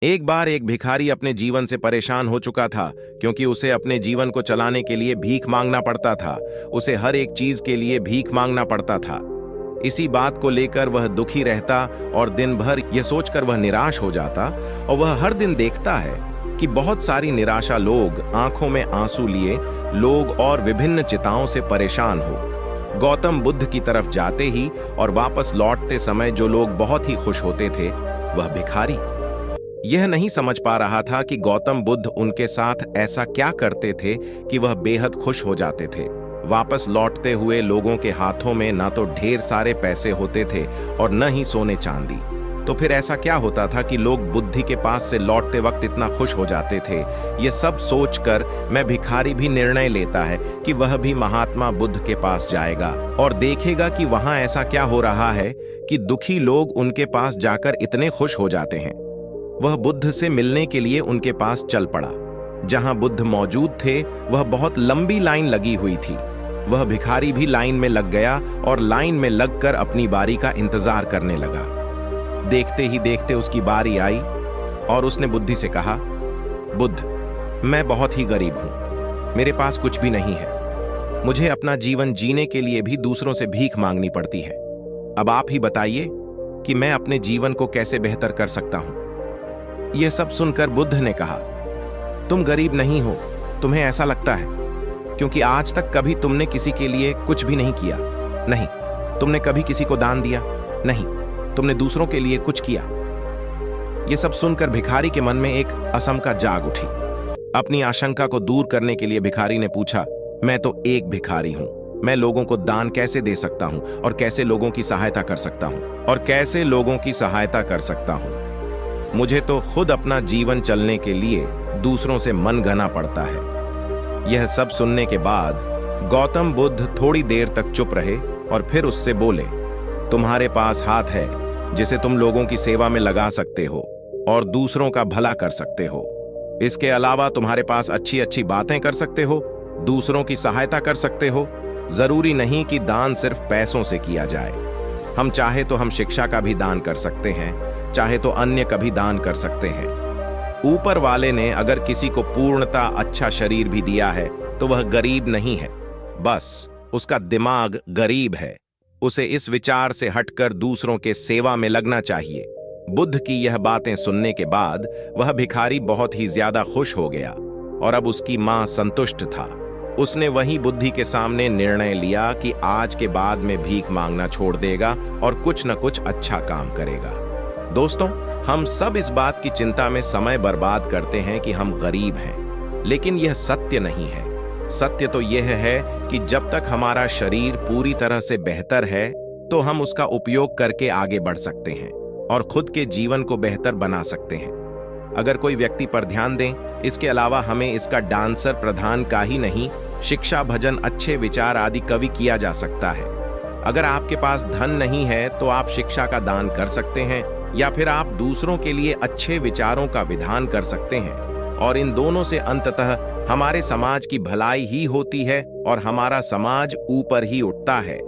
एक बार एक भिखारी अपने जीवन से परेशान हो चुका था, क्योंकि उसे अपने जीवन को चलाने के लिए भीख मांगना पड़ता था। उसे हर एक चीज के लिए भीख मांगना पड़ता था। इसी बात को लेकर वह दुखी रहता और दिन भर यह सोचकर वह निराश हो जाता। और वह हर दिन देखता है कि बहुत सारी निराशा लोग, आंखों में आंसू लिए लोग और विभिन्न चिताओं से परेशान हो गौतम बुद्ध की तरफ जाते ही और वापस लौटते समय जो लोग बहुत ही खुश होते थे, वह भिखारी यह नहीं समझ पा रहा था कि गौतम बुद्ध उनके साथ ऐसा क्या करते थे कि वह बेहद खुश हो जाते थे। वापस लौटते हुए लोगों के हाथों में न तो ढेर सारे पैसे होते थे और न ही सोने चांदी। तो फिर ऐसा क्या होता था कि लोग बुद्धि के पास से लौटते वक्त इतना खुश हो जाते थे? ये सब सोचकर मैं भिखारी भी निर्णय लेता है कि वह भी महात्मा बुद्ध के पास जाएगा और देखेगा कि वहां ऐसा क्या हो रहा है कि दुखी लोग उनके पास जाकर इतने खुश हो जाते हैं। वह बुद्ध से मिलने के लिए उनके पास चल पड़ा। जहां बुद्ध मौजूद थे वह बहुत लंबी लाइन लगी हुई थी। वह भिखारी भी लाइन में लग गया और लाइन में लगकर अपनी बारी का इंतजार करने लगा। देखते ही देखते उसकी बारी आई और उसने बुद्धि से कहा, बुद्ध, मैं बहुत ही गरीब हूं, मेरे पास कुछ भी नहीं है। मुझे अपना जीवन जीने के लिए भी दूसरों से भीख मांगनी पड़ती है। अब आप ही बताइए कि मैं अपने जीवन को कैसे बेहतर कर सकता हूं। यह सब सुनकर बुद्ध ने कहा, तुम गरीब नहीं हो, तुम्हें ऐसा लगता है, क्योंकि आज तक कभी तुमने किसी के लिए कुछ भी नहीं किया। नहीं, तुमने कभी किसी को दान दिया। नहीं, तुमने दूसरों के लिए कुछ किया। यह सब सुनकर भिखारी के मन में एक आशंका जाग उठी। अपनी आशंका को दूर करने के लिए भिखारी ने पूछा, मैं तो एक भिखारी हूं, मैं लोगों को दान कैसे दे सकता हूं और कैसे लोगों की सहायता कर सकता हूं? मुझे तो खुद अपना जीवन चलने के लिए दूसरों से मन घना पड़ता है। यह सब सुनने के बाद गौतम बुद्ध थोड़ी देर तक चुप रहे और फिर उससे बोले, तुम्हारे पास हाथ है जिसे तुम लोगों की सेवा में लगा सकते हो और दूसरों का भला कर सकते हो। इसके अलावा तुम्हारे पास अच्छी अच्छी बातें कर सकते हो, दूसरों की सहायता कर सकते हो। जरूरी नहीं कि दान सिर्फ पैसों से किया जाए। हम चाहे तो हम शिक्षा का भी दान कर सकते हैं, चाहे तो अन्य का भी दान कर सकते हैं। ऊपर वाले ने अगर किसी को पूर्णता अच्छा शरीर भी दिया है तो वह गरीब नहीं है, बस उसका दिमाग गरीब है। उसे इस विचार से हटकर दूसरों के सेवा में लगना चाहिए। बुद्ध की यह बातें सुनने के बाद वह भिखारी बहुत ही ज्यादा खुश हो गया और अब उसकी मां संतुष्ट था। उसने वही बुद्धि के सामने निर्णय लिया कि आज के बाद में भीख मांगना छोड़ देगा और कुछ न कुछ अच्छा काम करेगा। दोस्तों, हम सब इस बात की चिंता में समय बर्बाद करते हैं कि हम गरीब हैं, लेकिन यह सत्य नहीं है। सत्य तो यह है कि जब तक हमारा शरीर पूरी तरह से बेहतर है तो हम उसका उपयोग करके आगे बढ़ सकते हैं और खुद के जीवन को बेहतर बना सकते हैं। अगर कोई व्यक्ति पर ध्यान दें, इसके अलावा हमें इसका डांसर प्रधान का ही नहीं, शिक्षा, भजन, अच्छे विचार आदि कवि किया जा सकता है। अगर आपके पास धन नहीं है तो आप शिक्षा का दान कर सकते हैं या फिर आप दूसरों के लिए अच्छे विचारों का विधान कर सकते हैं और इन दोनों से अंततः हमारे समाज की भलाई ही होती है और हमारा समाज ऊपर ही उठता है।